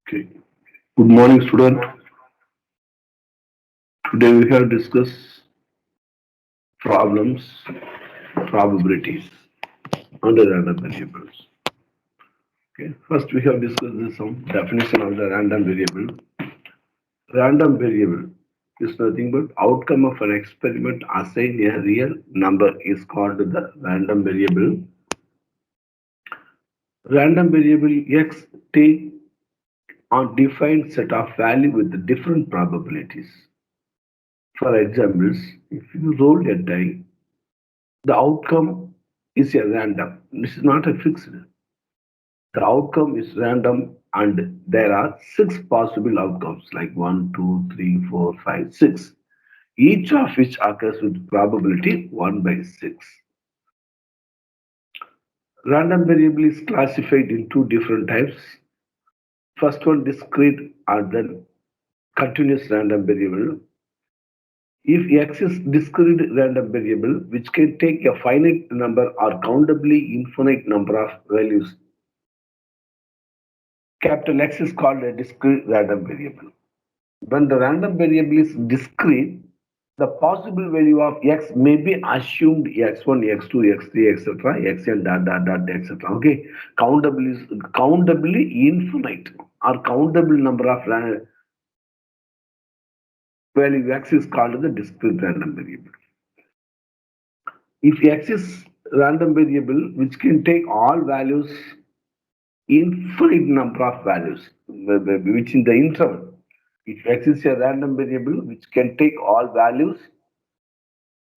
Okay. Good morning, student. Today we have discussed problems, probabilities under random variables. Okay. First, we have discussed some definition of the random variable. Random variable is nothing but outcome of an experiment assigned a real number is called the random variable. Random variable x take on defined set of value with different probabilities. For examples, if you roll a die, the outcome is a random. This is not a fixed. The outcome is random and there are six possible outcomes like 1, 2, 3, 4, 5, 6. Each of which occurs with probability 1 by 6. Random variable is classified in two different types. First one, discrete and then continuous random variable. If x is discrete random variable which can take a finite number or countably infinite number of values, capital X is called a discrete random variable. When the random variable is discrete, the possible value of x may be assumed x1, x2, x3, etc., xn dot dot dot etc. Okay, countably infinite or countable number of value x is called the discrete random variable. If x is random variable which can take all values, infinite number of values, which in the interval. If x is a random variable which can take all values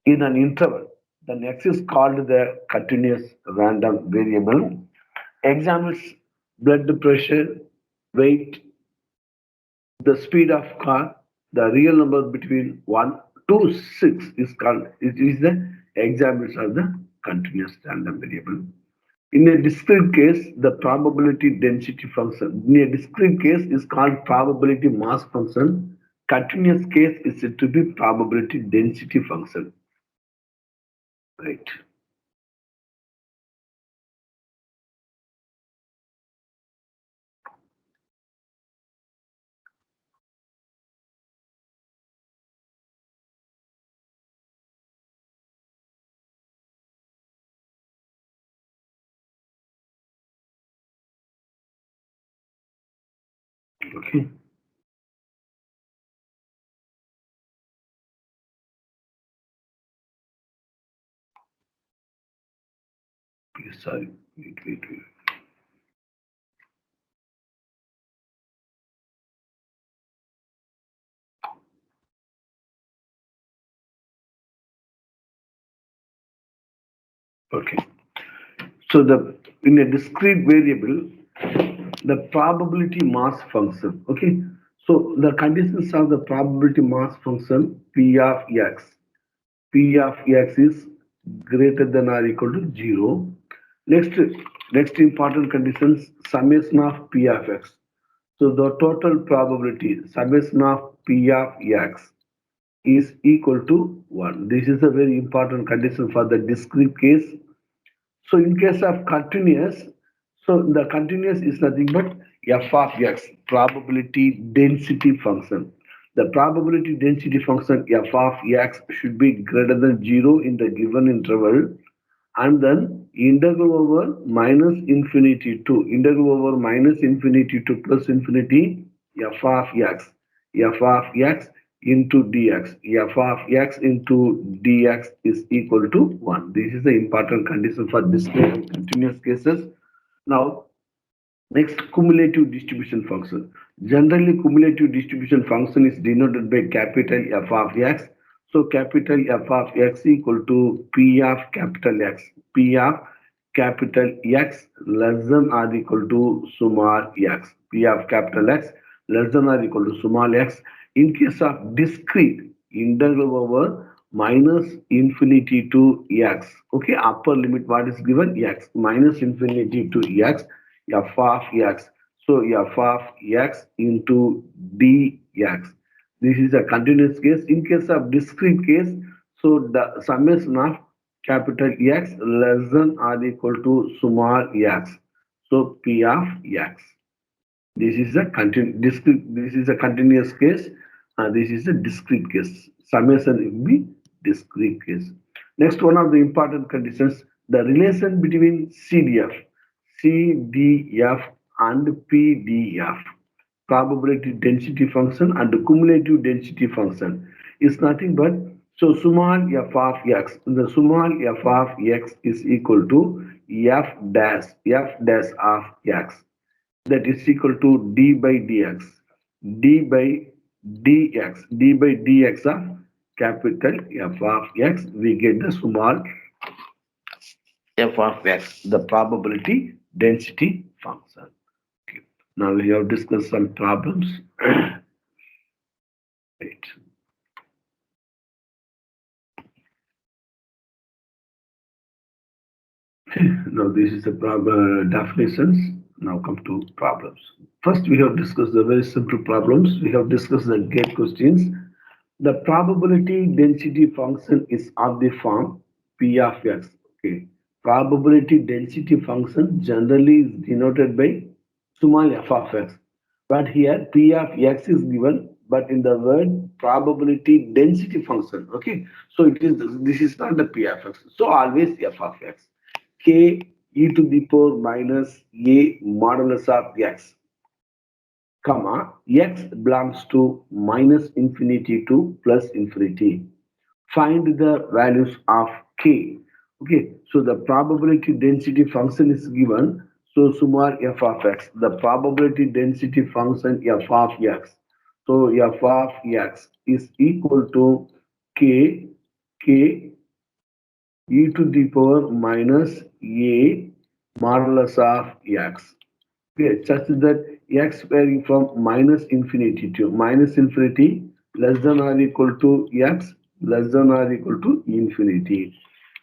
in an interval, then x is called the continuous random variable. Examples: blood pressure, weight, the speed of car, the real number between 1 to 6 is called, it is the examples of the continuous random variable. In a discrete case, the probability density function. In a discrete case is called probability mass function. Continuous case is said to be probability density function. Right. Okay. Please, sorry. Wait. Okay. So the in a discrete variable, the probability mass function. Okay. So the conditions of the probability mass function P of x. P of x is greater than or equal to 0. Next, next important conditions, summation of P of x. So the total probability summation of P of x is equal to 1. This is a very important condition for the discrete case. So in case of continuous, so the continuous is nothing but f of x, probability density function. The probability density function f of x should be greater than 0 in the given interval, and then integral over minus infinity to integral over minus infinity to plus infinity f of x into dx, f of x into dx is equal to 1. This is the important condition for discrete and continuous cases. Now, next, cumulative distribution function. Generally, cumulative distribution function is denoted by capital F of x. So, capital F of x equal to P of capital X. P of capital X less than or equal to small x. P of capital X less than or equal to small x. In case of discrete, integral over minus infinity to x. Okay, upper limit what is given? X minus infinity to x f of x. So f of x into dx. This is a continuous case. In case of discrete case, so the summation of capital X less than or equal to small x. So P of x. This is a discrete. This is a continuous case, and this is a discrete case. Summation will be discrete case. Next, one of the important conditions: the relation between CDF, CDF, and PDF, probability density function and the cumulative density function, is nothing but so small f of x. The small f of x is equal to f dash of x, that is equal to d by dx, d by d by dx of capital F of x. We get the small f of x, the probability density function. Okay. Now we have discussed some problems. Right. Now this is the definitions. Now come to problems. First, we have discussed the very simple problems. We have discussed the gate questions. The probability density function is of the form P of x. Okay. Probability density function generally is denoted by small f of x. But here P of x is given, but in the word probability density function. Okay. So it is this is not the P of x. So always f of x. K e to the power minus a modulus of x, comma, x belongs to minus infinity to plus infinity. Find the values of k. Okay, so the probability density function is given. So small f of x, the probability density function f of x. So f of x is equal to k, k e to the power minus a modulus of x. Okay, such that x varying from minus infinity to minus infinity less than or equal to x less than or equal to infinity.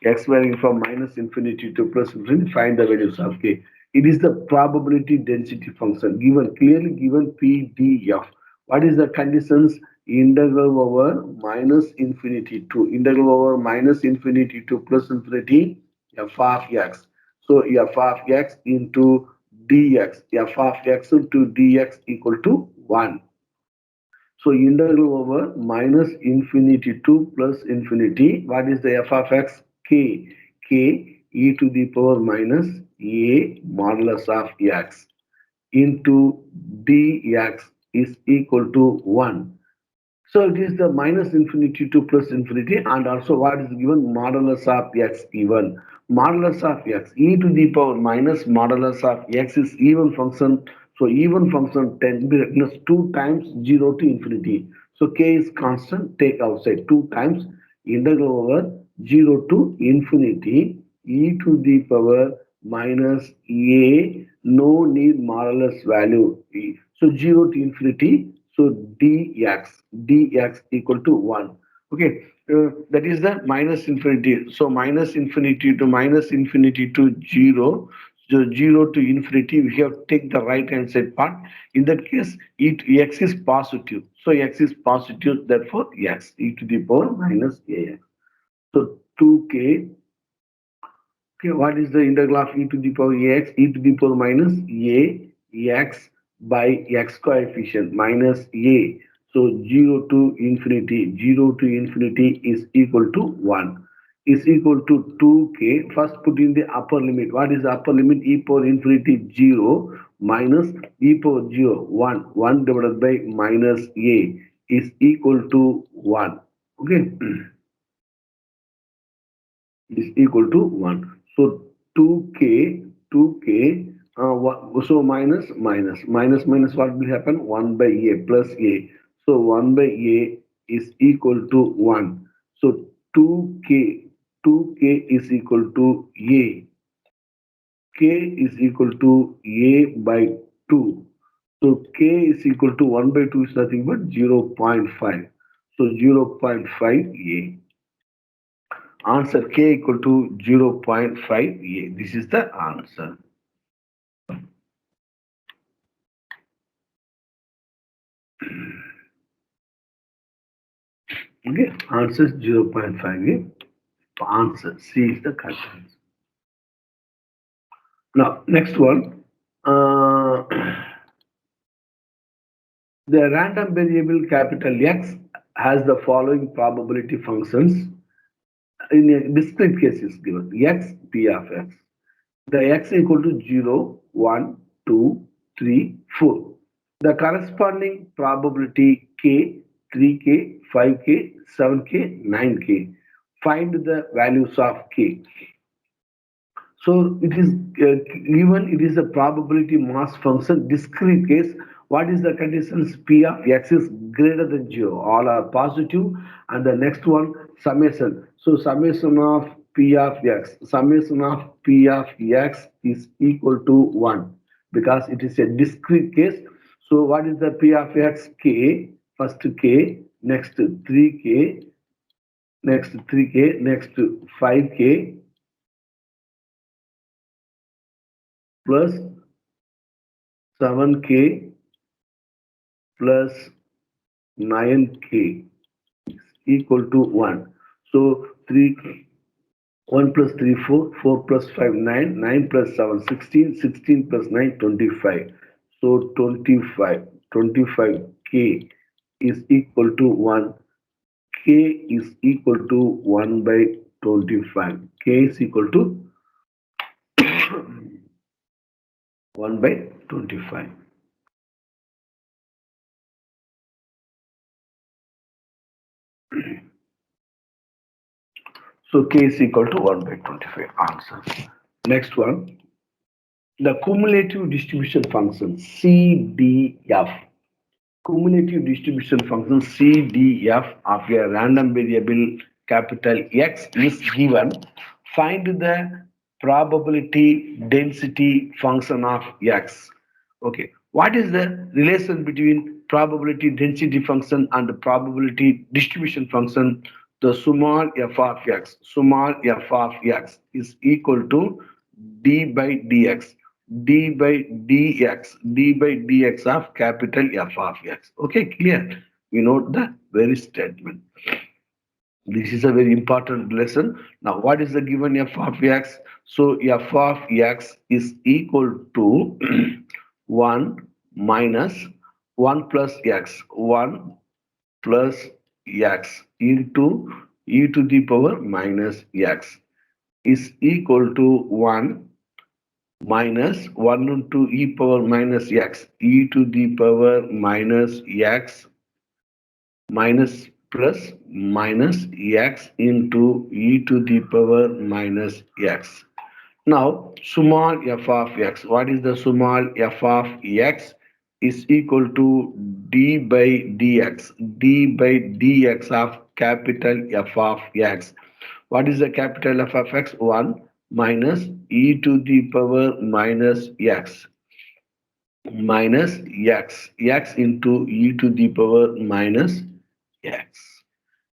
X varying from minus infinity to plus infinity, find the values of k. It is the probability density function given, clearly given PDF. What is the conditions? Integral over minus infinity to integral over minus infinity to plus infinity f of x. So f of x into dx, f of x into dx equal to 1. So integral over minus infinity to plus infinity. What is the f of x? K. K e to the power minus a modulus of x into dx is equal to 1. So it is the minus infinity to plus infinity, and also what is given? Modulus of x given. Modulus of x e to the power minus modulus of x is even function. So even function 10 plus 2 times 0 to infinity. So k is constant, take outside 2 times integral over 0 to infinity e to the power minus a, no need modulus value. So 0 to infinity, so dx equal to 1. Okay, that is the minus infinity. So minus infinity to 0. So 0 to infinity, we have to take the right hand side part. In that case, x is positive. So x is positive, therefore x e to the power minus ax. So 2k. Okay, what is the integral of e to the power ax? E to the power minus a x by x coefficient minus a. So 0 to infinity, 0 to infinity is equal to 1. Is equal to 2k. First put in the upper limit. What is the upper limit? E power infinity 0 minus e power 0 1. 1 divided by minus a is equal to 1. Okay. Is equal to 1. So 2k, so minus what will happen? 1 by a plus a. So 1 by a is equal to 1. So 2k is equal to a. K is equal to a by 2. So k is equal to 1 by 2 is nothing but 0.5. So 0.5 a. Answer k equal to 0.5 a. This is the answer. Okay, answer is 0.5 a. Answer C is the correct answer. Now, next one. The random variable capital X has the following probability functions. In a discrete case is given x p of x. The x equal to 0, 1, 2, 3, 4. The corresponding probability k, 3k, 5k, 7k, 9k. Find the values of k. So it is given it is a probability mass function discrete case. What is the conditions? P of x is greater than 0. All are positive. And the next one, summation. So summation of P of x. Summation of P of x is equal to 1 because it is a discrete case. So what is the P of x? K. First k, next 3k, next 3k, next 5k plus 7k plus 9k is equal to 1. So 3, 1 plus 3, 4, 4 plus 5, 9, 9 plus 7, 16, 16 plus 9, 25. So 25, 25k is equal to 1. K is equal to 1 by 25. K is equal to 1 by 25. So K is equal to 1 by 25 answer. Next one, the cumulative distribution function CDF. Cumulative distribution function CDF of a random variable capital X is given. Find the probability density function of X. Okay, what is the relation between probability density function and the probability distribution function? The small f of x, small f of x is equal to d by dx, d by dx, d by dx of capital F of x. Okay, clear? We note the very statement. This is a very important lesson. Now, what is the given f of x? So, f of x is equal to 1 minus 1 plus x, 1 plus x into e to the power minus x is equal to 1 minus 1 into e power minus x, e to the power minus x minus plus minus x into e to the power minus x. Now, small f of x. What is the small f of x? Is equal to d by dx, d by dx of capital F of x. What is the capital F of x? 1 minus e to the power minus x minus x into e to the power minus x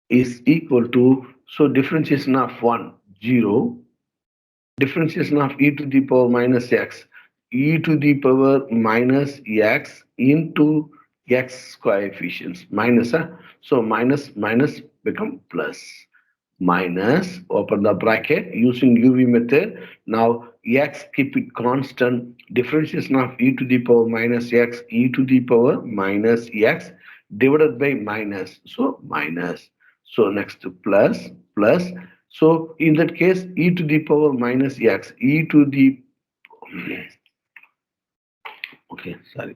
is equal to, so differentiation of 1, 0, differentiation of e to the power minus x, e to the power minus x into x coefficients minus, so minus minus become plus, minus open the bracket using UV method. Now x keep it constant, differentiation of e to the power minus x, e to the power minus x divided by minus, so minus, so next plus plus, so in that case e to the power minus x, e to the, okay, sorry,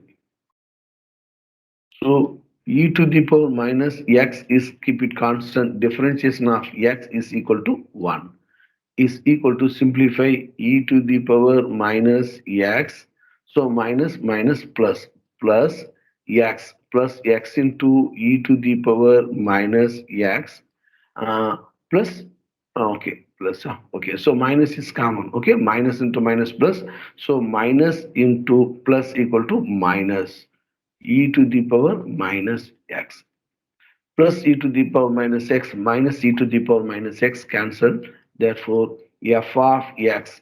so e to the power minus x is keep it constant, differentiation of x is equal to 1, is equal to simplify e to the power minus x. So minus minus plus plus x into e to the power minus x plus okay plus okay, so minus is common, okay, minus into minus plus, so minus into plus equal to minus e to the power minus x plus e to the power minus x minus e to the power minus x cancel. Therefore, f of x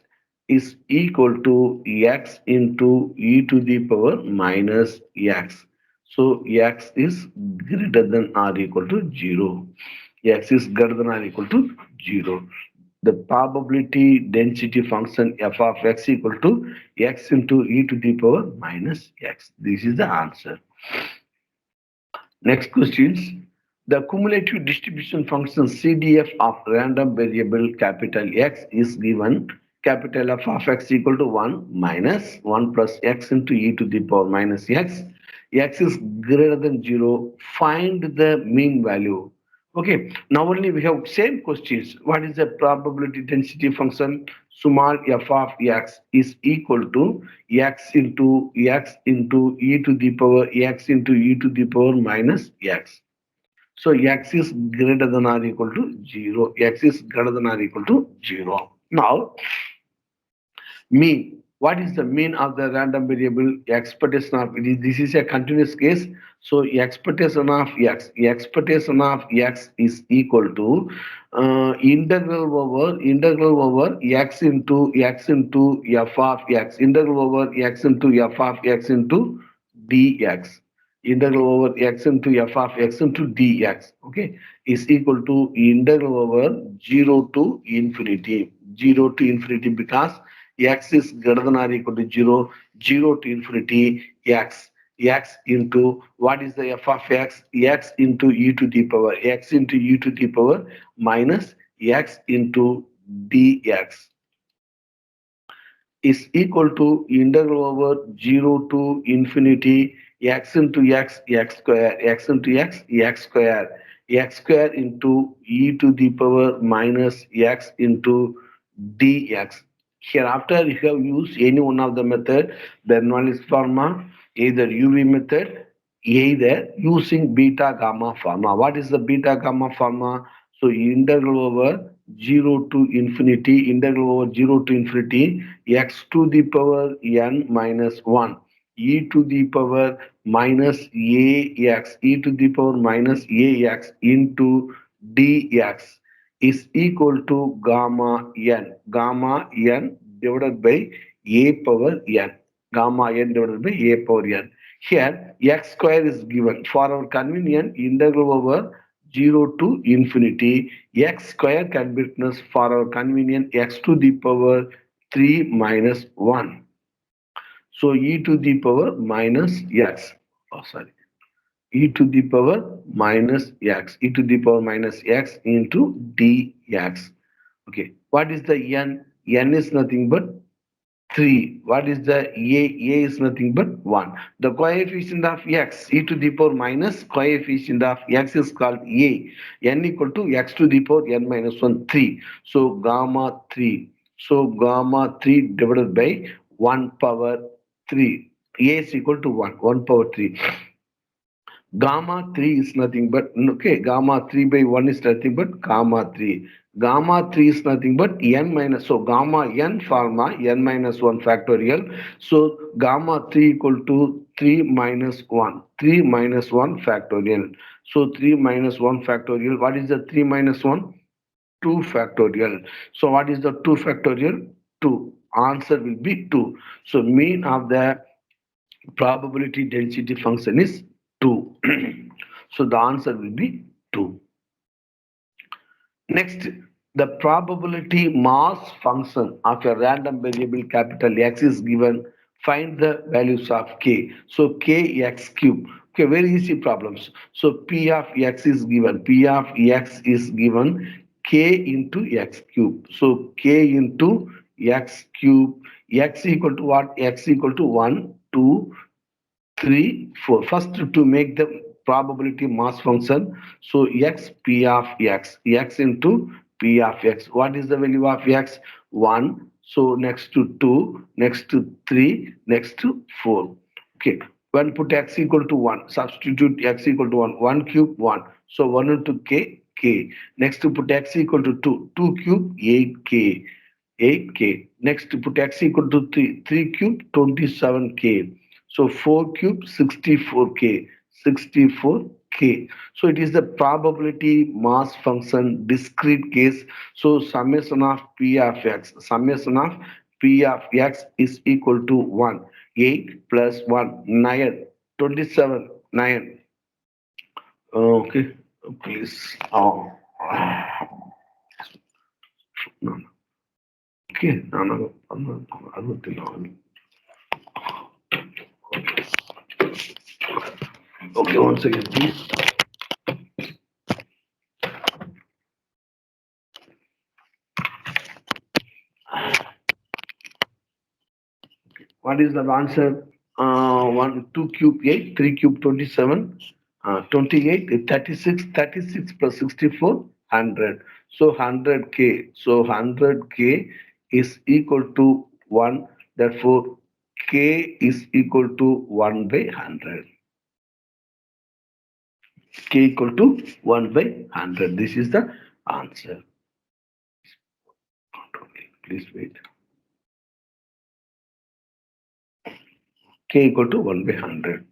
is equal to x into e to the power minus x. So, x is greater than or equal to 0. X is greater than or equal to 0. The probability density function f of x equal to x into e to the power minus x. This is the answer. Next questions. The cumulative distribution function CDF of random variable capital X is given capital F of x equal to 1 minus 1 plus x into e to the power minus x. X is greater than 0. Find the mean value. Okay, now only we have same questions. What is the probability density function? Small f of x is equal to x into e to the power x into e to the power minus x. So x is greater than or equal to 0. X is greater than or equal to 0. Now, mean. What is the mean of the random variable expectation of it? This is a continuous case. So expectation of x is equal to integral over x into f of x, integral over x into f of x into dx, integral over x into f of x into dx, okay, is equal to integral over 0 to infinity, 0 to infinity, because x is greater than or equal to 0, 0 to infinity x into what is the f of x into e to the power x into e to the power minus x into dx is equal to integral over 0 to infinity x into x square, x into x square, x square into e to the power minus x into dx. Hereafter, you have used any one of the method, Bernoulli's formula, either UV method, either using beta gamma formula. What is the beta gamma formula? So integral over 0 to infinity, integral over 0 to infinity, x to the power n minus 1, e to the power minus ax, e to the power minus ax into dx is equal to gamma n divided by a power n, gamma n divided by a power n. Here x square is given. For our convenience, integral over 0 to infinity x square can be written as, for our convenience, x to the power 3 minus 1. So e to the power minus x. Oh, sorry. E to the power minus x. E to the power minus x into dx. Okay. What is the n? N is nothing but 3. What is the a? A is nothing but 1. The coefficient of x, e to the power minus coefficient of x is called a. N equal to x to the power n minus 1, 3. So gamma 3. So gamma 3 divided by 1 power 3. A is equal to 1, 1 power 3. Gamma 3 is nothing but, okay, gamma 3 by 1 is nothing but gamma 3. Gamma 3 is nothing but n minus, so gamma n formula n minus 1 factorial. So gamma 3 equal to 3 minus 1, 3 minus 1 factorial. So 3 minus 1 factorial. What is the 3 minus 1? 2 factorial. So what is the 2 factorial? 2. Answer will be 2. So mean of the probability density function is 2. So the answer will be 2. Next, the probability mass function of a random variable capital X is given. Find the values of k. So k x cube. Okay, very easy problems. So p of x is given. P of x is given k into x cube. So k into x cube. X equal to what? X equal to 1, 2, 3, 4. First, to make the probability mass function, so x p of x into p of x. What is the value of x? 1. So next to 2, next to 3, next to 4. Okay. When put x equal to 1, substitute x equal to 1. 1 cube 1. So 1 into k. Next to put x equal to 2. 2 cube 8k. 8k. Next to put x equal to 3. 3 cube 27k. So 4 cube 64k, 64k. So it is the probability mass function discrete case. So summation of p of x is equal to 1. 8 plus 1, 9, 27, 9. Okay, please. Oh. No. Okay, no. Okay, one second, please. What is the answer? 1, 2 cube 8, 3 cube 27, 28, 36, 36 plus 64, 100. So 100K. So 100K is equal to 1. Therefore, K is equal to 1 by 100. K equal to 1 by 100. This is the answer. Please wait. K equal to 1 by 100.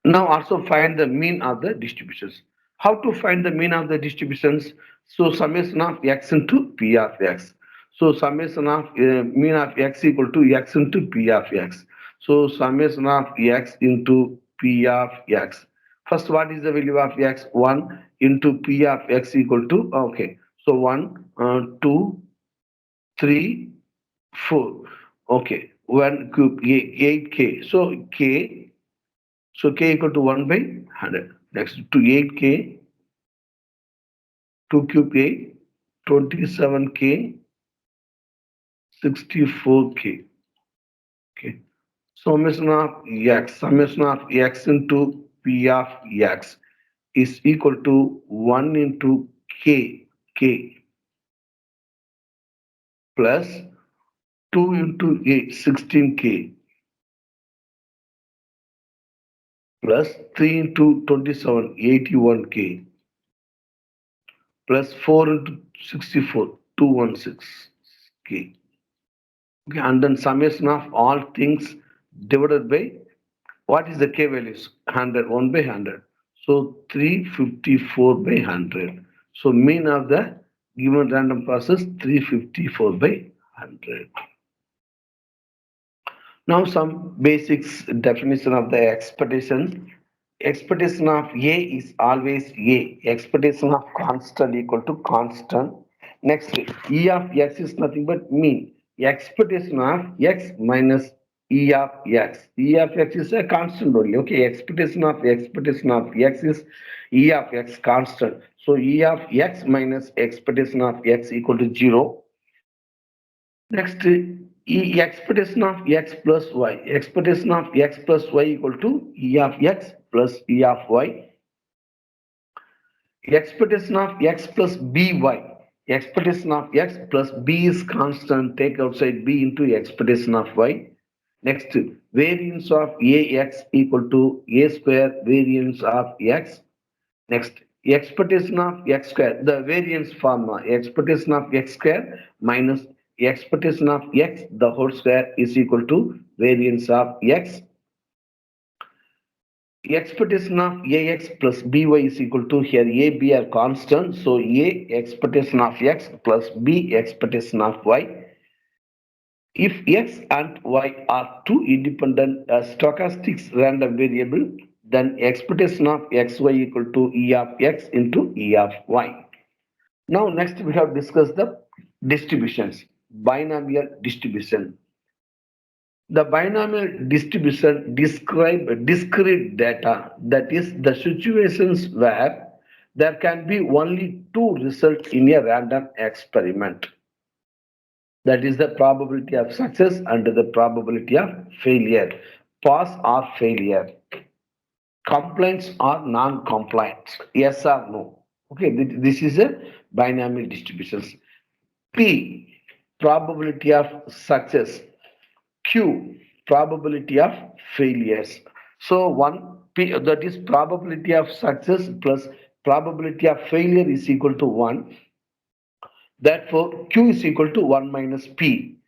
Now also find the mean of the distributions. How to find the mean of the distributions? So summation of x into p of x. So summation of mean of x equal to x into p of x. So summation of x into p of x. First, what is the value of x? 1 into p of x equal to, okay. So 1, 2, 3, 4. Okay. 1 cube 8k. So k equal to 1 by 100. Next to 8k, 2 cube 8, 27k, 64k. Okay. Summation of x into p of x is equal to 1 into k plus 2 into 8, 16k plus 3 into 27, 81k plus 4 into 64, 216k. Okay, and then summation of all things divided by what is the k values? 100, 1 by 100. So 354 by 100. So mean of the given random process 354 by 100. Now some basics definition of the expectation. Expectation of A is always A. Expectation of constant equal to constant. Next, E of X is nothing but mean. Expectation of X minus E of X. E of X is a constant only. Okay, expectation of X is E of X constant. So E of X minus expectation of X equal to 0. Next, expectation of x plus y. Expectation of x plus y equal to E of x plus E of y. Expectation of x plus by. Expectation of x plus b is constant. Take outside b into expectation of y. Next, variance of ax equal to a square variance of x. Next, expectation of x square, the variance formula, expectation of x square minus expectation of x, the whole square is equal to variance of x. Expectation of ax plus by is equal to, here a, b are constant, so a expectation of x plus b expectation of y. If x and y are two independent stochastic random variable, then expectation of xy equal to E of x into E of y. Now next we have discussed the distributions, binomial distribution. The binomial distribution describe discrete data, that is the situations where there can be only two results in a random experiment. That is the probability of success and the probability of failure, pass or failure, compliance or non-compliance, yes or no. Okay, this is a binomial distribution. P, probability of success. Q, probability of failures. So 1 P, that is probability of success plus probability of failure is equal to 1. Therefore, Q is equal to 1 minus P.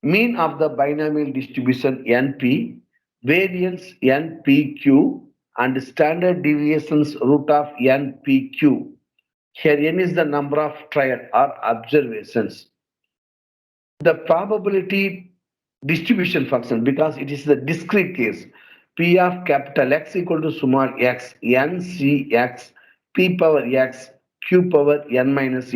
Mean of the binomial distribution NP, variance NPQ, and standard deviations root of NPQ. Here n is the number of trial or observations. The probability distribution function, because it is the discrete case, P of capital X equal to small x, n c x, P power x, Q power n minus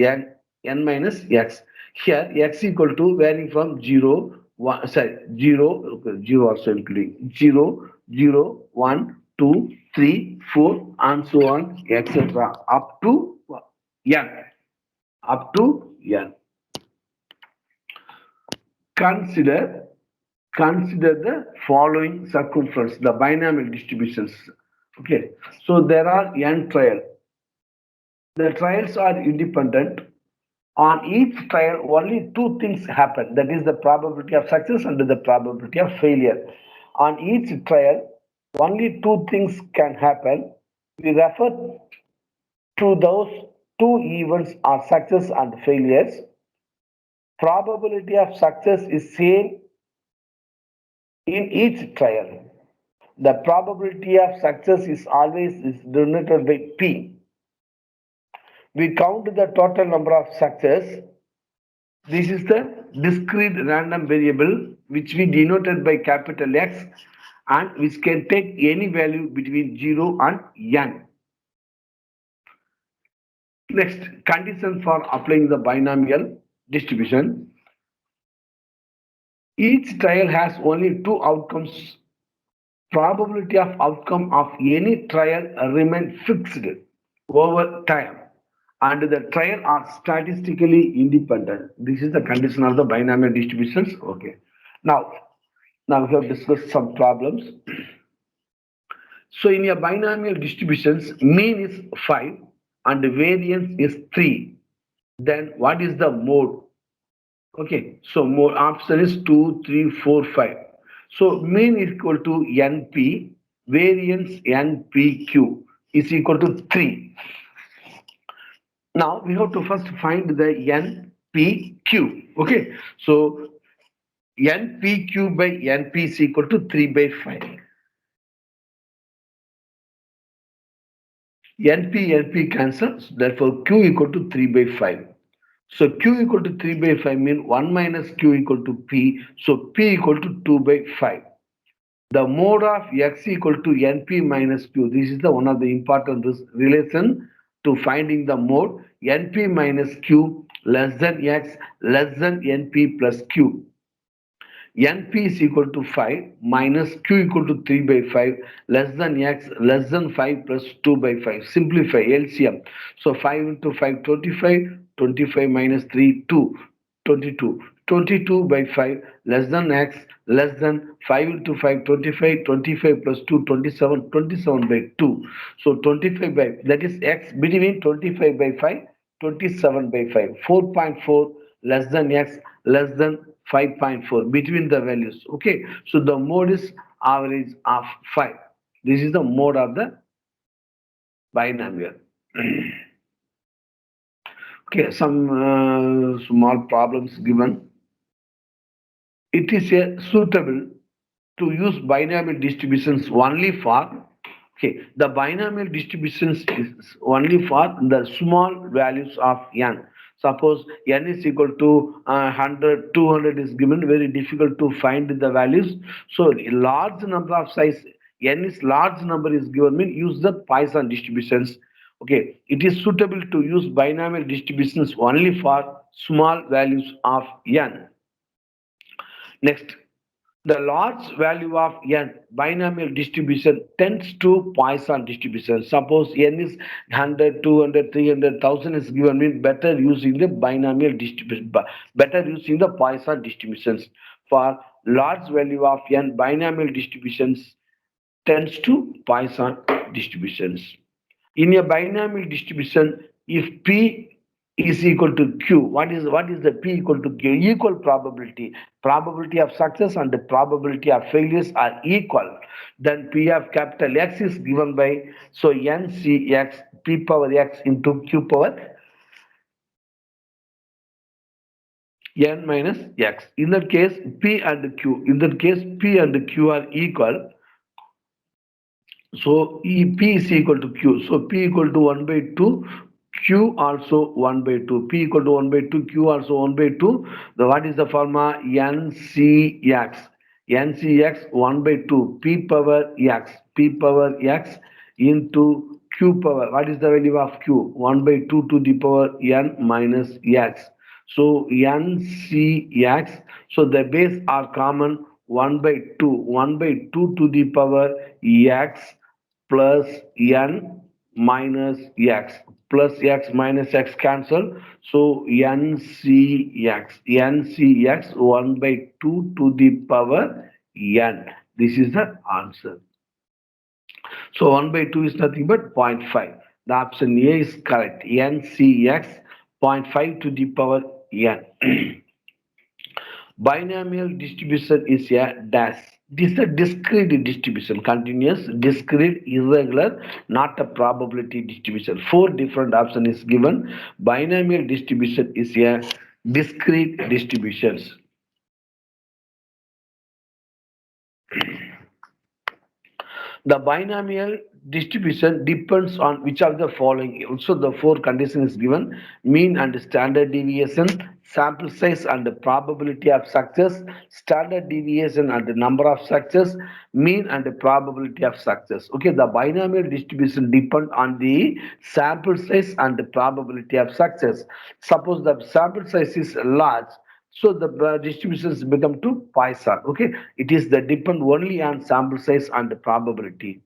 x. Here x equal to varying from 0, 1, sorry, 0, 0 also including 0, 0, 1, 2, 3, 4, and so on, etc. Up to n. Up to n. Consider the following circumference, the binomial distributions. Okay, so there are n trials. The trials are independent. On each trial, only two things happen. That is the probability of success and the probability of failure. On each trial, only two things can happen. We refer to those two events are success and failures. Probability of success is same in each trial. The probability of success is always denoted by P. We count the total number of success. This is the discrete random variable which we denoted by capital X and which can take any value between 0 and n. Next, condition for applying the binomial distribution. Each trial has only two outcomes. Probability of outcome of any trial remain fixed over time and the trial are statistically independent. This is the condition of the binomial distributions. Okay. Now we have discussed some problems. So in a binomial distributions, mean is 5 and variance is 3. Then what is the mode? Okay, so mode option is 2, 3, 4, 5. So mean is equal to NP, variance NPQ is equal to 3. Now we have to first find the NPQ. Okay, so NPQ by NP is equal to 3 by 5. NP cancels, therefore Q equal to 3 by 5. So Q equal to 3 by 5 means 1 minus Q equal to P. So P equal to 2 by 5. The mode of X equal to NP minus Q. This is the one of the important relation to finding the mode. NP minus Q less than X less than NP plus Q. NP is equal to 5 minus Q equal to 3 by 5 less than X less than 5 plus 2 by 5. Simplify LCM. So 5 into 5, 25. 25 minus 3, 2. 22. 22 by 5 less than X less than 5 into 5, 25. 25 plus 2, 27. 27 by 2. So 25 by, that is X between 25 by 5, 27 by 5. 4.4 less than X less than 5.4 between the values. Okay, so the mode is average of 5. This is the mode of the binomial. Okay, some small problems given. It is suitable to use binomial distributions only for, okay, the binomial distributions is only for the small values of n. Suppose n is equal to 100, 200 is given, very difficult to find the values. So a large number of size, n is large number is given, mean use the Poisson distributions. Okay, it is suitable to use binomial distributions only for small values of n. Next, the large value of n binomial distribution tends to Poisson distribution. Suppose n is 100, 200, 300, 1000 is given, mean better using the binomial distribution, better using the Poisson distributions. For large value of n, binomial distributions tends to Poisson distributions. In a binomial distribution, if P is equal to Q, what is the P equal to Q? Equal probability. Probability of success and the probability of failures are equal. Then P of capital X is given by, so NCX, P power X into Q power N minus X. In that case, P and Q are equal. So P is equal to Q. So P equal to 1 by 2. Q also 1 by 2. P equal to 1 by 2. Q also 1 by 2. What is the formula? NCX. NCX 1 by 2. P power X. P power X into Q power. What is the value of Q? 1 by 2 to the power N minus X. So NCX. So the base are common. 1 by 2. 1 by 2 to the power X plus n minus x, plus x minus x cancel. So ncx 1 by 2 to the power n. This is the answer. So 1 by 2 is nothing but zero point 0.5. The option A is correct. ncx 0.5 to the power n. Binomial distribution is a dash. This is a discrete distribution, continuous, discrete, irregular, not a probability distribution. Four different options is given. Binomial distribution is a discrete distributions. The binomial distribution depends on which of the following. Also, the four conditions given: mean and standard deviation, sample size and the probability of success, standard deviation and the number of success, mean and the probability of success. Okay, the binomial distribution depend on the sample size and the probability of success. Suppose the sample size is large, so the distributions become to Poisson. Okay, it is the depend only on sample size and the probability.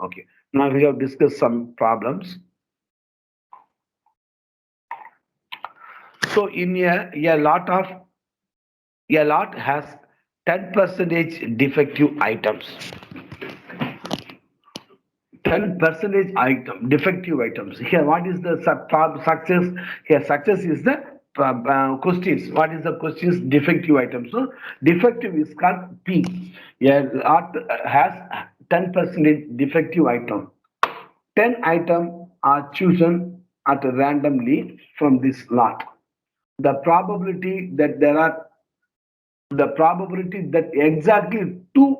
Okay, now we have discussed some problems. So in a lot has 10 percentage defective items. 10 percentage item defective items. Here, what is the success? Here, success is the questions. What is the questions? Defective items. So defective is called P. A lot has 10 percentage defective item. 10 items are chosen at randomly from this lot. The probability that exactly two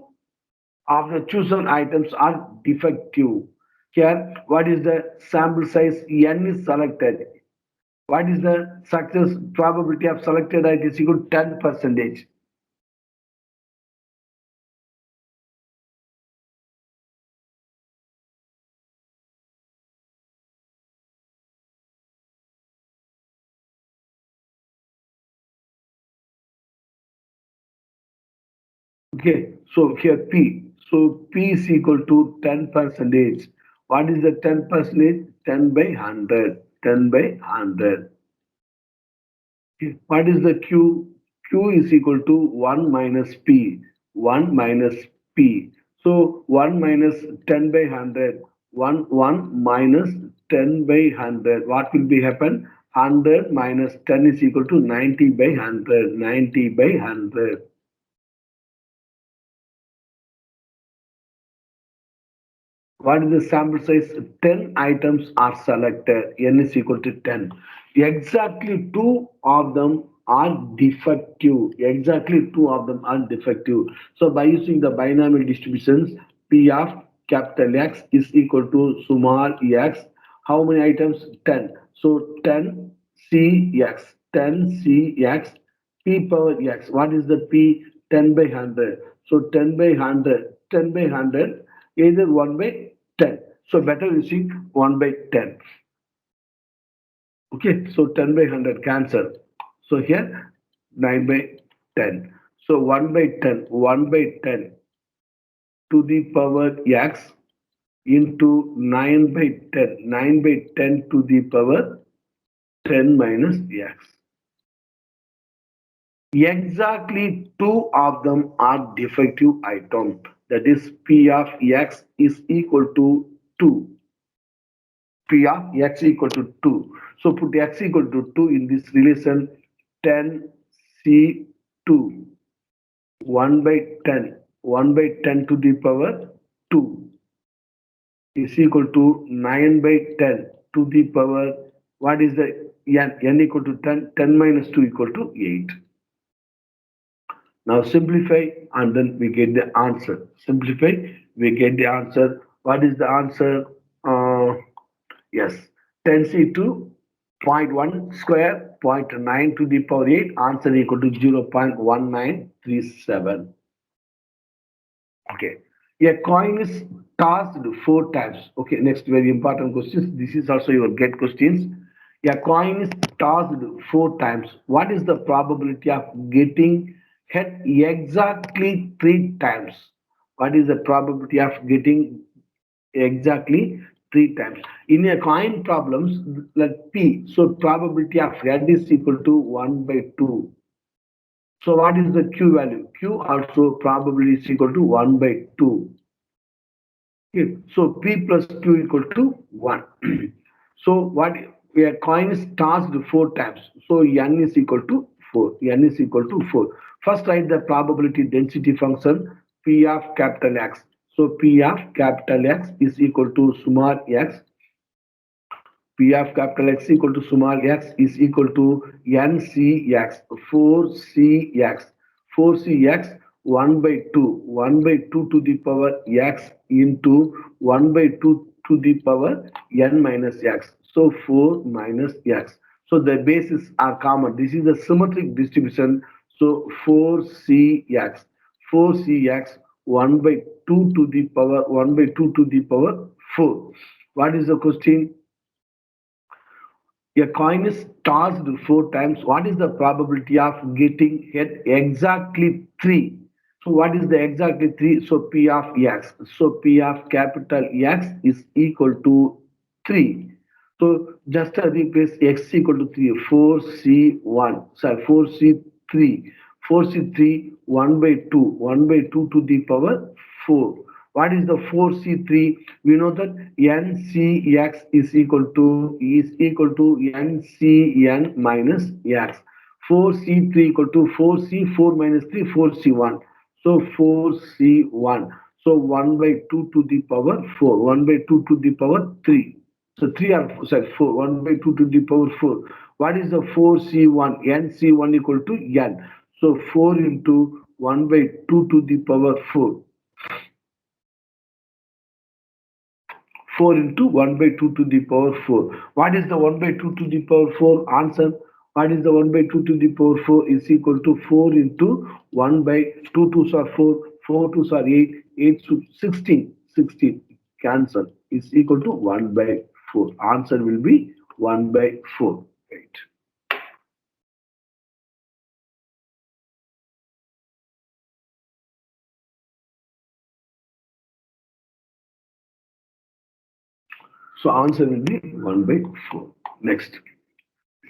of the chosen items are defective. Here, what is the sample size? N is selected. What is the success probability of selected item is equal to 10 percentage. Okay, so here P. So P is equal to 10 percentage. What is the 10 percentage? 10 by 100. 10 by 100. What is the Q? Q is equal to 1 minus P. 1 minus P. So 1 minus 10 by 100. 1 minus 10 by 100. What will be happen? 100 minus 10 is equal to 90 by 100. 90 by 100. What is the sample size? 10 items are selected. N is equal to 10. Exactly two of them are defective. Exactly two of them are defective. So by using the binomial distributions, P of capital X is equal to small x. How many items? 10. So 10 CX. 10 CX. P power X. What is the P? 10 by 100. So 10 by 100. 10 by 100. Either 1 by 10. So better using 1 by 10. Okay, so 10 by 100 cancel. So here 9 by 10. So 1 by 10, 1 by 10 to the power x into 9 by 10, 9 by 10 to the power 10 minus x. Exactly two of them are defective items. That is P of x is equal to 2. P of x equal to 2. So put x equal to 2 in this relation 10C2 1 by 10 1 by 10 to the power 2 is equal to 9 by 10 to the power, what is the n equal to 10, 10 minus 2 equal to 8. Now simplify and then we get the answer. Simplify, we get the answer. What is the answer? Yes, 10C2 0.1 square 0.9 to the power 8. Answer equal to 0.1937. Okay. A coin is tossed 4 times. Okay, next very important questions. This is also your get questions. A coin is tossed 4 times. What is the probability of getting hit exactly 3 times? What is the probability of getting exactly 3 times. In a coin problems, like P, so probability of n is equal to 1 by 2. So what is the Q value? Q also probability is equal to 1 by 2. Okay. So P plus Q equal to 1. So what a coin is tossed 4 times. So N is equal to 4. N is equal to 4. First write the probability density function P of capital X. So P of capital X is equal to small x. P of capital X equal to small x is equal to NCX, 4CX, 4CX 1 by 2, 1 by 2 to the power x into 1 by 2 to the power n minus x. So 4 minus x. So the bases are common. This is the symmetric distribution. So 4CX, 4CX 1 by 2 to the power 1 by 2 to the power 4. What is the question? A coin is tossed 4 times. What is the probability of getting hit exactly 3? So what is the exactly 3? So P of X. So P of capital X is equal to 3. So just replace X equal to 3. 4C1. Sorry, 4C3. 4C3 1 by 2. 1 by 2 to the power 4. What is the 4C3? We know that NCX is equal to NCN minus X. 4C3 equal to 4C, 4 minus 3, 4C1. So 4C1. So 1 by 2 to the power 4. 1 by 2 to the power 3. So 3 are, sorry, 4. 1 by 2 to the power 4. What is the 4C1? NC1 equal to N. So 4 into 1 by 2 to the power 4. 4 into 1 by 2 to the power 4. What is the 1 by 2 to the power 4? Answer. What is the 1 by 2 to the power 4 is equal to 4 into 1 by 2 twos are 4, 4 twos are 8, 8 to 16, 16 cancel is equal to 1 by 4. Answer will be 1 by 4. Right. So answer will be 1 by 4. Next.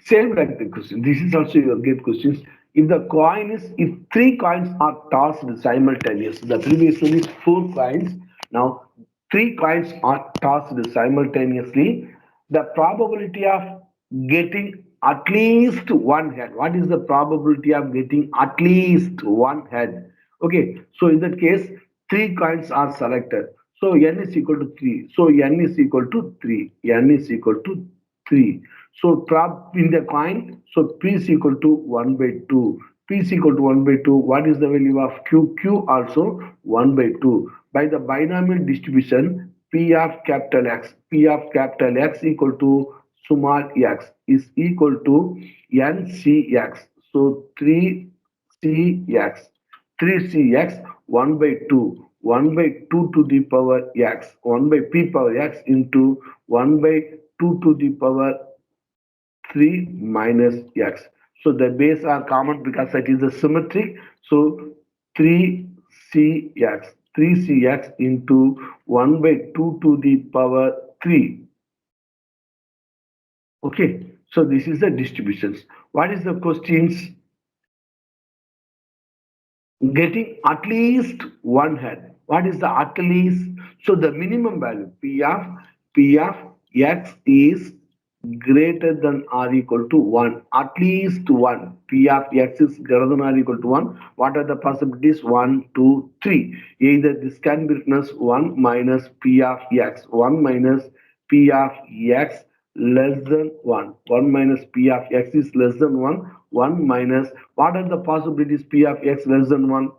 Same like the question. This is also your gate questions. If 3 coins are tossed simultaneously, the previous one is 4 coins. Now 3 coins are tossed simultaneously. The probability of getting at least one head. What is the probability of getting at least one head? Okay, so in that case, 3 coins are selected. So n is equal to 3. So n is equal to 3. N is equal to 3. So prop in the coin, so P is equal to 1 by 2. P is equal to 1 by 2. What is the value of Q? Q also 1 by 2. By the binomial distribution, P of capital X, P of capital X equal to small x is equal to NCX. So 3CX. 3CX 1 by 2. 1 by 2 to the power x. 1 by P power x into 1 by 2 to the power 3 minus x. So the base are common because it is a symmetric. So 3cx, 3cx into 1 by 2 to the power 3. Okay, so this is the distributions. What is the questions? Getting at least one head. What is the at least? So the minimum value P of x is greater than or equal to 1. At least 1. P of x is greater than or equal to 1. What are the possibilities? 1, 2, 3. Either this can be written as 1 minus P of x. 1 minus P of x less than 1. 1 minus P of x is less than 1. 1 minus, what are the possibilities P of x less than 1?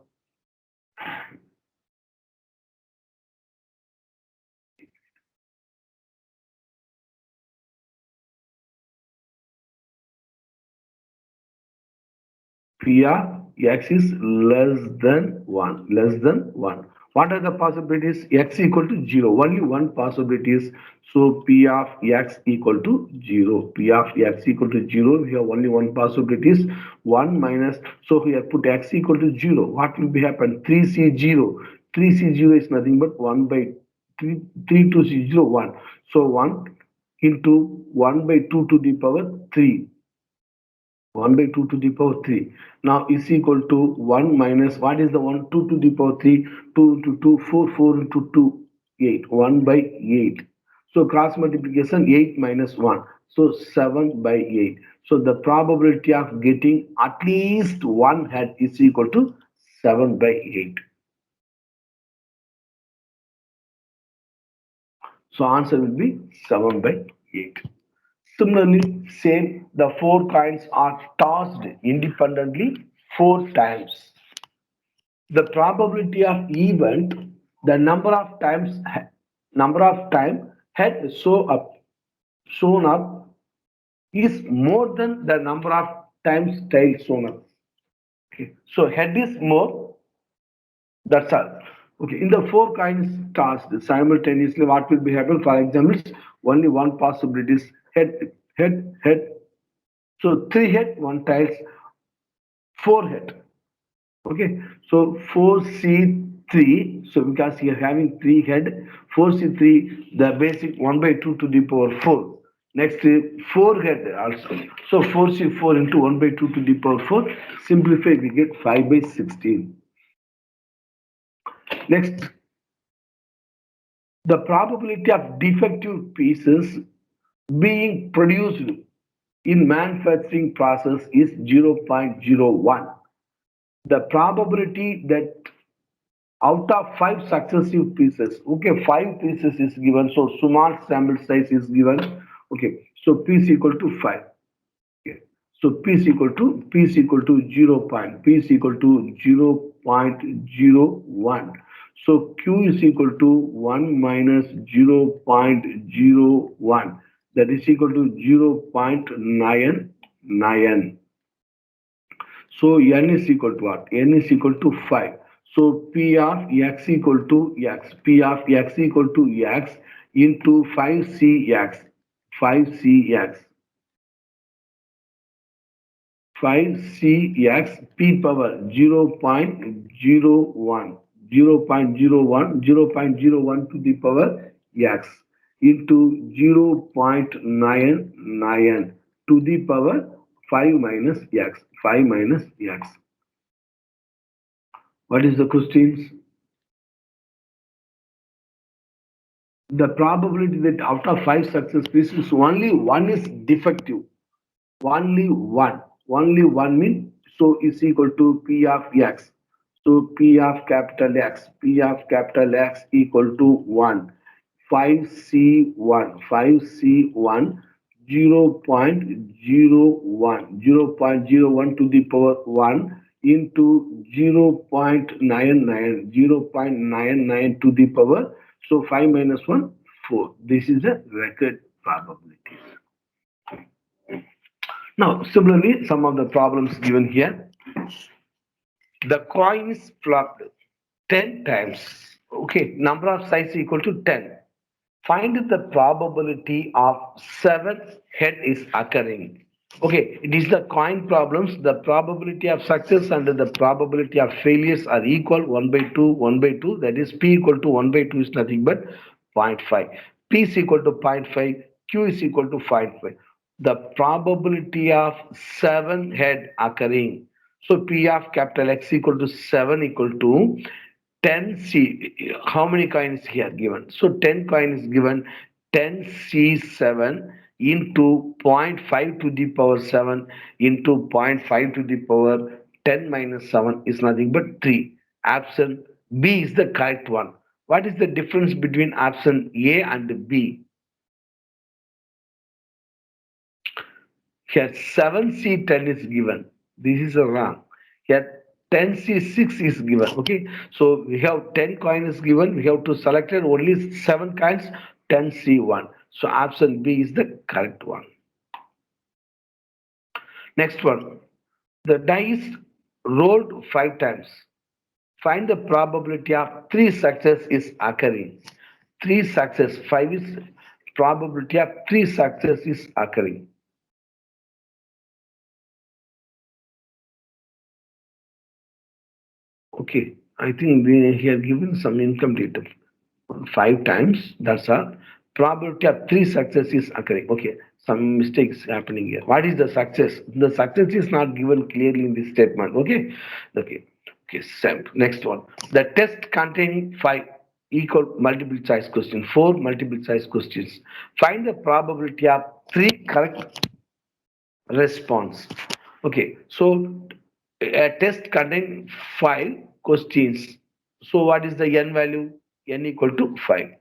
P of x is less than 1. Less than 1. What are the possibilities? X equal to 0. Only one possibility is, so P of x equal to 0. P of x equal to 0. We have only one possibility is 1 minus. So here put x equal to 0. What will be happen? 3C0. 3C0 is nothing but 1 by 3 to 0, 1. So 1 into 1 by 2 to the power 3. 1 by 2 to the power 3. Now is equal to 1 minus, what is the 1? 2 to the power 3, 2 into 2, 4, 4 into 2, 8, 1 by 8. So cross multiplication 8 minus 1, so 7 by 8. So the probability of getting at least one head is equal to 7 by 8. So answer will be 7 by 8. Similarly, same, the 4 coins are tossed independently 4 times. The probability of event, the number of time head shown up is more than the number of times tail shown up. Okay. So head is more, that's all. Okay, in the 4 coins tossed simultaneously, what will be happen? For example, only one possibility is head, head, head. So 3 head, 1 tails, 4 head. Okay, so 4C3, so because you are having 3 head, 4C3, the basic 1 by 2 to the power 4. Next, 4 head also. So 4C4 into 1 by 2 to the power 4. Simplify, we get 5 by 16. Next, the probability of defective pieces being produced in manufacturing process is 0.01. The probability that out of 5 successive pieces, okay, 5 pieces is given, so small sample size is given, okay, so p is equal to 5, okay. So p is equal to 0 point, p is equal to 0.01. So q is equal to 1 minus 0.01, that is equal to 0.99. So n is equal to what? N is equal to 5. So P of x equal to x. P of x equal to x into 5cx. 5cx. 5cx p power 0.01. 0.01. 0.01 to the power x into 0.99 to the power 5 minus x. 5 minus x. What is the questions? The probability that out of 5 success pieces, only one is defective. Only one. Only one means, so is equal to P of X. So P of capital X. P of capital X equal to 1. 5C1. 5C1. 0.01. 0.01 to the power 1 into 0.99. 0.99 to the power. So 5 minus 1, 4. This is a record probability. Now, similarly, some of the problems given here. The coin is flopped 10 times. Okay, number of sides equal to 10. Find the probability of 7th head is occurring. Okay, it is the coin problems. The probability of success and the probability of failures are equal 1 by 2, 1 by 2. That is P equal to 1 by 2 is nothing but 0.5. P is equal to 0.5. Q is equal to 0.5. The probability of 7 head occurring. So P of capital X equal to 7 equal to 10C. How many coins here given? So 10 coin is given, 10C7 into 0.5 to the power 7 into 0.5 to the power 10 minus 7 is nothing but 3. Option B is the correct one. What is the difference between option A and B? Here 7C10 is given. This is wrong. Here 10C6 is given. Okay. So we have 10 coins is given. We have to select only 7 coins, 10C1. So option B is the correct one. Next one. The dice rolled 5 times. Find the probability of 3 success is occurring. 3 success, 5 is probability of 3 success is occurring. Okay, I think they have given some income data. 5 times, that's all. Probability of 3 success is occurring. Okay, some mistakes happening here. What is the success? The success is not given clearly in this statement. Okay, okay, okay. Next one. The test containing 5 equal multiple choice questions, 4 multiple choice questions. Find the probability of 3 correct response. Okay, so a test containing 5 questions. So what is the n value? N equal to 5.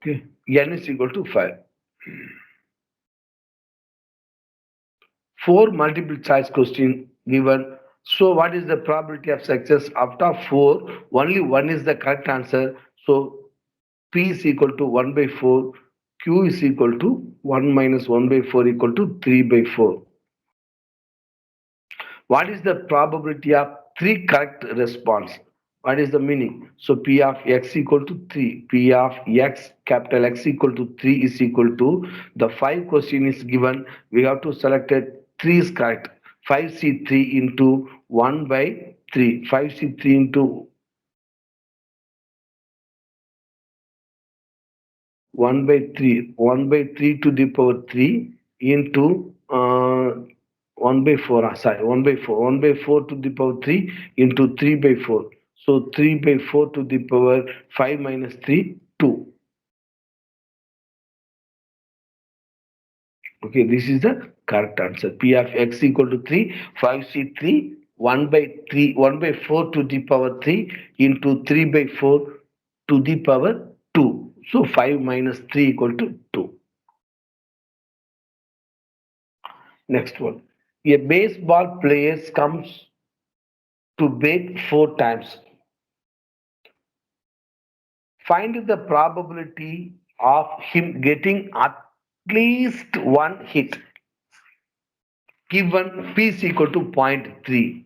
Okay, n is equal to 5. 4 multiple choice question given. So what is the probability of success? After 4, only 1 is the correct answer. So P is equal to 1 by 4. Q is equal to 1 minus 1 by 4 equal to 3 by 4. What is the probability of 3 correct response? What is the meaning? So P of x equal to 3. P of x, capital X equal to 3 is equal to, the 5 question is given. We have to select it. 3 is correct. 5C3 into 1 by 3. 5C3 into 1 by 3. 1 by 3 to the power 3 into 1 by 4. Sorry, 1 by 4. 1 by 4 to the power 3 into 3 by 4. So 3 by 4 to the power 5 minus 3, 2. Okay, this is the correct answer. P of x equal to 3, 5C3, 1 by 3, 1 by 4 to the power 3 into 3 by 4 to the power 2. So 5 minus 3 equal to 2. Next one. A baseball player comes to bat 4 times. Find the probability of him getting at least one hit given P is equal to 0.3.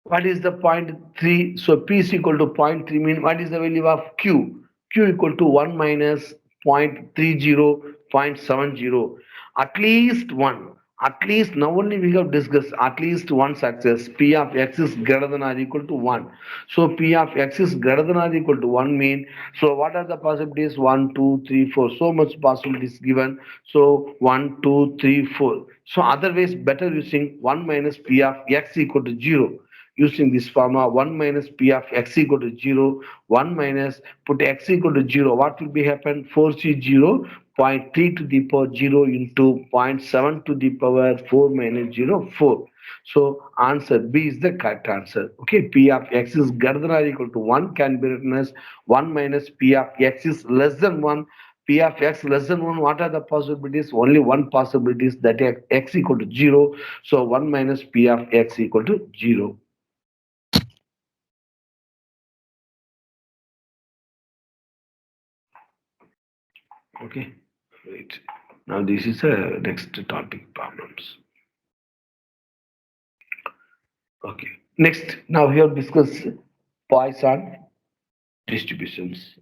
What is the 0.3? So P is equal to 0.3 mean what is the value of Q? Q equal to 1 minus 0.30, 0.70. At least one. At least now only we have discussed at least one success. P of x is greater than or equal to 1. So P of x is greater than or equal to 1 mean. So what are the possibilities? 1, 2, 3, 4. So much possibilities given. So 1, 2, 3, 4. So otherwise better using 1 minus P of x equal to 0, using this formula. 1 minus P of x equal to 0, 1 minus, put x equal to 0, what will be happen? 4C 0, 0.3 to the power 0 into 0.7 to the power 4 minus 0, 4. So answer B is the correct answer. Okay, P of x is greater than or equal to 1 can be written as 1 minus P of x is less than 1. P of x less than 1, what are the possibilities? Only one possibility is that x equal to 0. So 1 minus P of x equal to 0. Okay, right. Now this is a next topic problems. Okay, next now we have discussed Poisson distributions.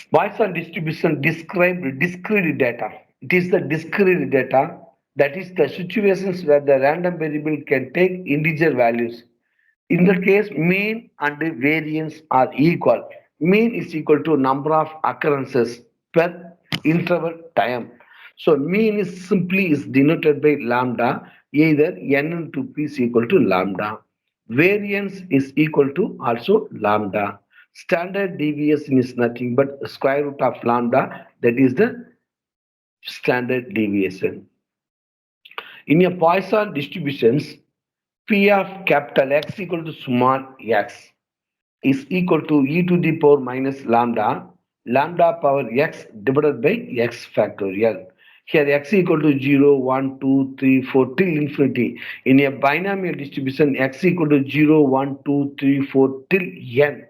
Poisson distribution describe discrete data. It is the discrete data, that is the situations where the random variable can take integer values. In that case, mean and variance are equal. Mean is equal to number of occurrences per interval time. So mean is simply is denoted by lambda, either n into p is equal to lambda. Variance is equal to also lambda. Standard deviation is nothing but square root of lambda, that is the standard deviation. In a Poisson distributions, P of capital X equal to small x is equal to e to the power minus lambda, lambda power x divided by x factorial. Here x equal to 0, 1, 2, 3, 4 till infinity. In a binomial distribution, x equal to 0, 1, 2, 3, 4 till n.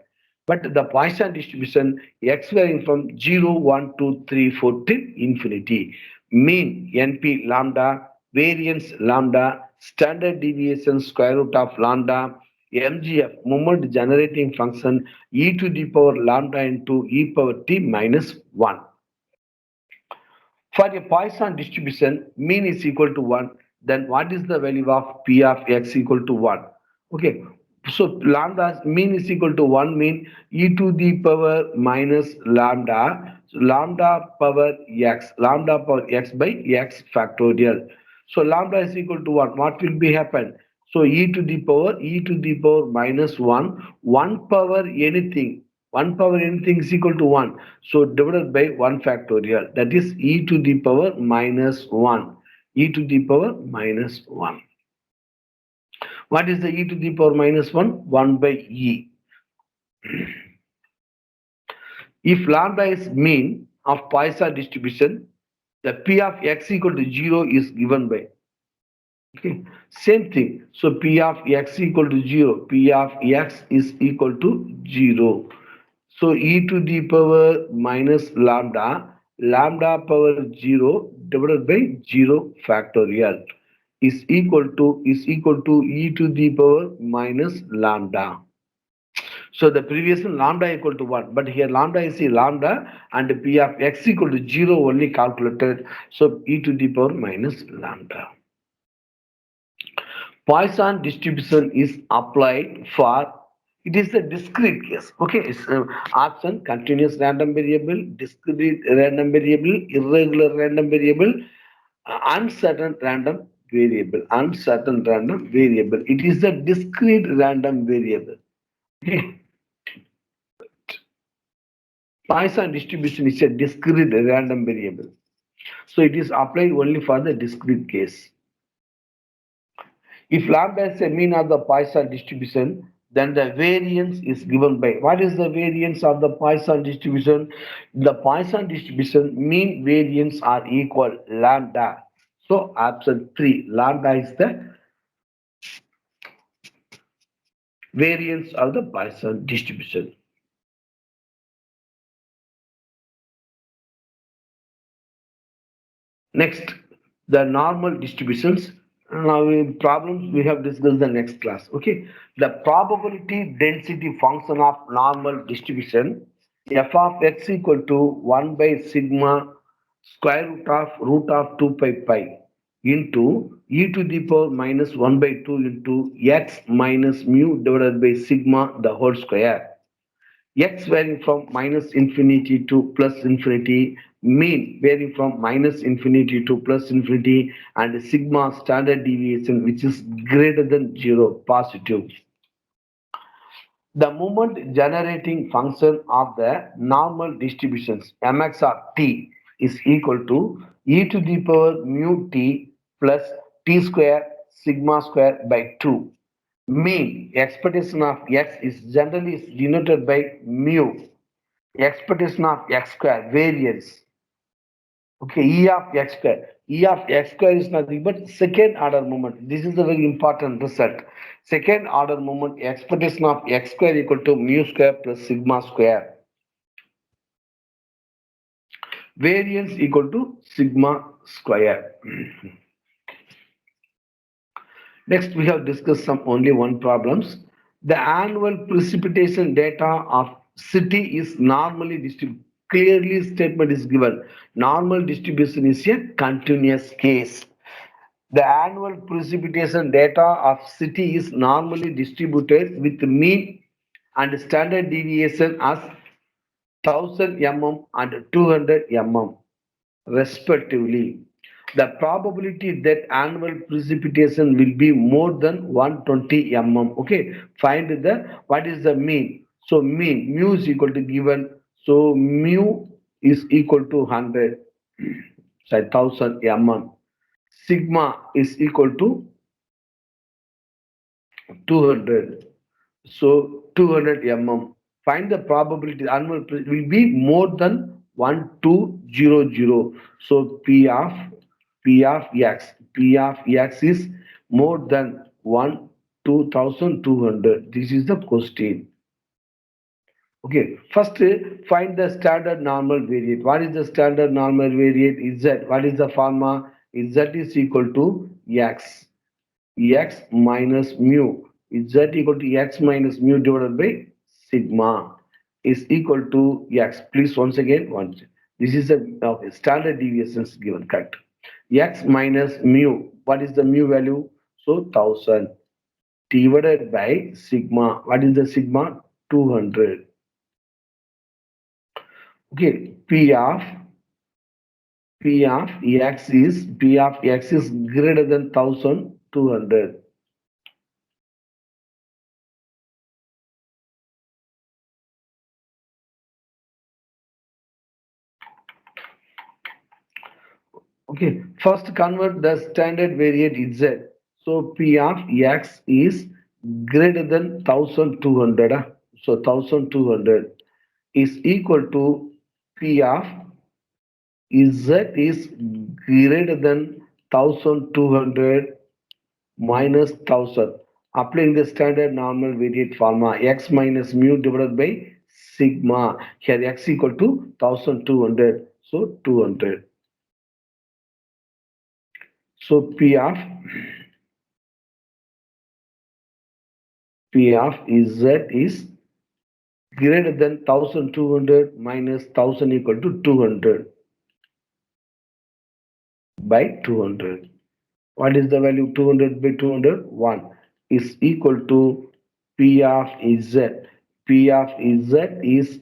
But the Poisson distribution, x varying from 0, 1, 2, 3, 4 till infinity. Mean np lambda, variance lambda, standard deviation square root of lambda, MGF, moment generating function, e to the power lambda into e power t minus 1. For a Poisson distribution, mean is equal to 1, then what is the value of P of x equal to 1? Okay, so lambda mean is equal to 1 mean e to the power minus lambda, so lambda power x by x factorial. So lambda is equal to 1. What will be happen? So e to the power minus 1, 1 power anything. 1 power anything is equal to 1. So divided by 1 factorial. That is e to the power minus 1. E to the power minus 1. What is the e to the power minus 1? 1 by e. If lambda is mean of Poisson distribution, the p of x equal to 0 is given by. Okay, same thing. So p of x equal to 0. P of x is equal to 0. So e to the power minus lambda, lambda power 0 divided by 0 factorial is equal to e to the power minus lambda. So the previous one lambda equal to 1, but here lambda is a lambda and p of x equal to 0 only calculated. So e to the power minus lambda. Poisson distribution is applied for, it is a discrete case. Okay, it's option continuous random variable, discrete random variable, irregular random variable, uncertain random variable, uncertain random variable. It is a discrete random variable. Okay. Poisson distribution is a discrete random variable. So it is applied only for the discrete case. If lambda is a mean of the Poisson distribution, then the variance is given by, what is the variance of the Poisson distribution? The Poisson distribution mean variance are equal lambda. So option 3, lambda is the variance of the Poisson distribution. Next, the normal distributions. Now in problems we have discussed the next class. Okay, the probability density function of normal distribution f of x equal to 1 by sigma square root of 2 pi pi into e to the power minus 1 by 2 into x minus mu divided by sigma the whole square. X varying from minus infinity to plus infinity, mean varying from minus infinity to plus infinity, and sigma standard deviation which is greater than 0 positive. The moment generating function of the normal distributions mx of t is equal to e to the power mu t plus t square sigma square by 2. Mean expectation of x is generally denoted by mu. Expectation of x square variance. Okay, E of x square. E of x square is nothing but second order moment. This is a very important result. Second order moment expectation of x square equal to mu square plus sigma square. Variance equal to sigma square. Next, we have discussed some only one problems. The annual precipitation data of city is normally distributed. Clearly, statement is given. Normal distribution is a continuous case. The annual precipitation data of city is normally distributed with mean and standard deviation as 1000 mm and 200 mm respectively. The probability that annual precipitation will be more than 120 mm. Okay, find the what is the mean. So mean mu is equal to given. So mu is equal to 100, sorry 1000 mm. Sigma is equal to 200. So 200 mm. Find the probability annual will be more than 1200. So P of x is more than 2200. This is the question. Okay, first find the standard normal variate. What is the standard normal variate? Z. What is the formula? Z is equal to x minus mu. z equal to x minus mu divided by sigma is equal to x. Please once again, this is a standard deviations given, correct? X minus mu, what is the mu value? So 1000 divided by sigma, what is the sigma? 200. Okay, P of x is greater than 1200. Okay, first convert the standard variate z. So P of x is greater than 1200. So 1200 is equal to P of z is greater than 1200 minus 1000. Applying the standard normal variate formula, x minus mu divided by sigma. Here x equal to 1200. So 200. So P of z is greater than 1200 minus 1000 equal to 200 by 200. What is the value? 200 by 200? 1 is equal to P of z. P of z is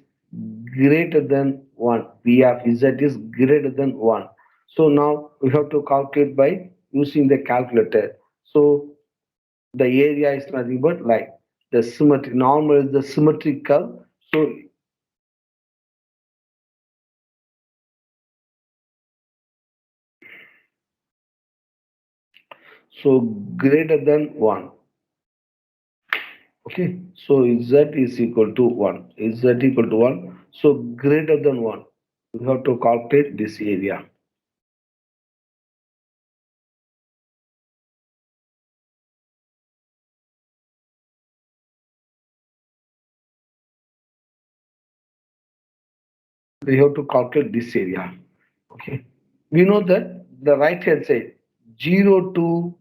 greater than 1. P of z is greater than 1. So now we have to calculate by using the calculator. So the area is nothing but like the symmetry. Normal is the symmetrical. So greater than 1. Okay, so z is equal to 1. Is z equal to 1? So greater than 1. We have to calculate this area. We have to calculate this area. Okay, we know that the right hand side 0 to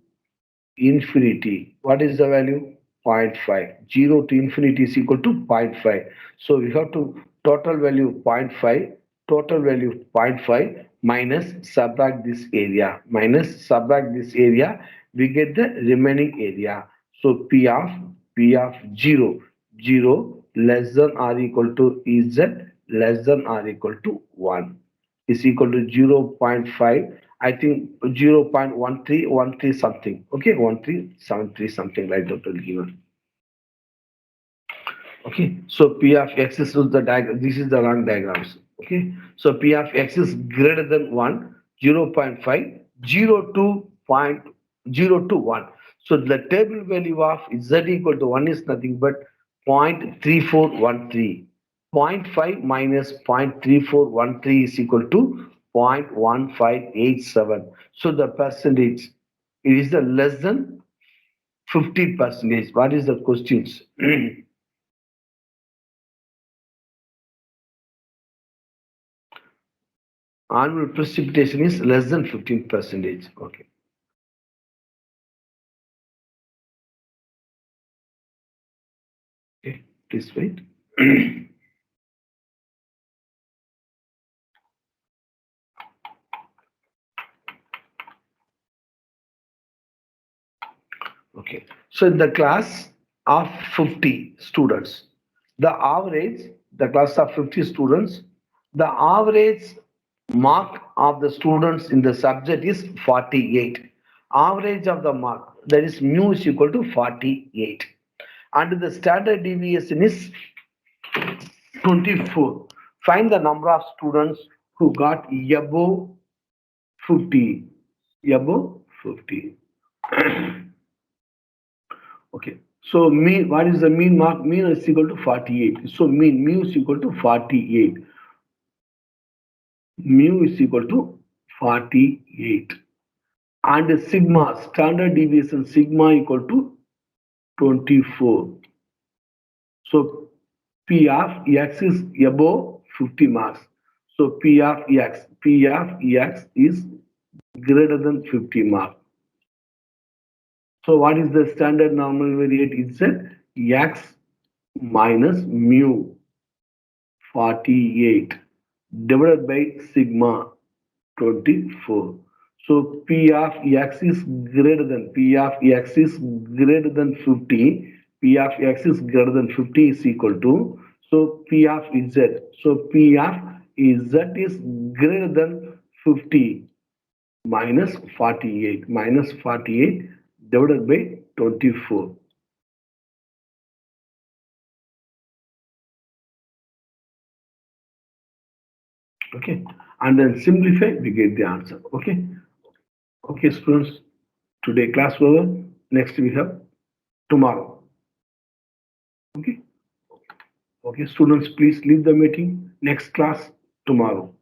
infinity. What is the value? 0.5. 0 to infinity is equal to 0.5. So we have to total value 0.5, total value 0.5 minus subtract this area. Minus subtract this area, we get the remaining area. So P of 0, 0 less than or equal to z less than or equal to 1 is equal to 0.5. I think 0.1313 something. Okay, 1373 something like that will given. Okay, so P of x is the diagram. This is the wrong diagrams. Okay, so P of x is greater than 1, 0.5, 0 to point 0 to 1. So the table value of z equal to 1 is nothing but 0.3413. 0.5 minus 0.3413 is equal to 0.1587. So the percentage, it is the less than 50 percentage. What is the questions? Annual precipitation is less than 15 percentage. Okay. Okay. Please wait. Okay. So in the class of 50 students, the class of 50 students, the average mark of the students in the subject is 48. Average of the mark, that is mu is equal to 48. And the standard deviation is 24. Find the number of students who got above 50. Above 50. Okay. So mean, what is the mean mark? Mean is equal to 48. So mean mu is equal to 48. Mu is equal to 48. And sigma, standard deviation sigma equal to 24. So P of x is above 50 marks. So P of x is greater than 50 marks. So what is the standard normal variate? It's a x minus mu 48 divided by sigma 24. So P of x is greater than P of x is greater than 50. P of x is greater than 50 is equal to, so P of z. So P of z is greater than 50 minus 48. Minus 48 divided by 24. Okay. And then simplify, we get the answer. Okay. Okay, students. Today class over. Next we have tomorrow. Okay. Okay, students, please leave the meeting. Next class tomorrow.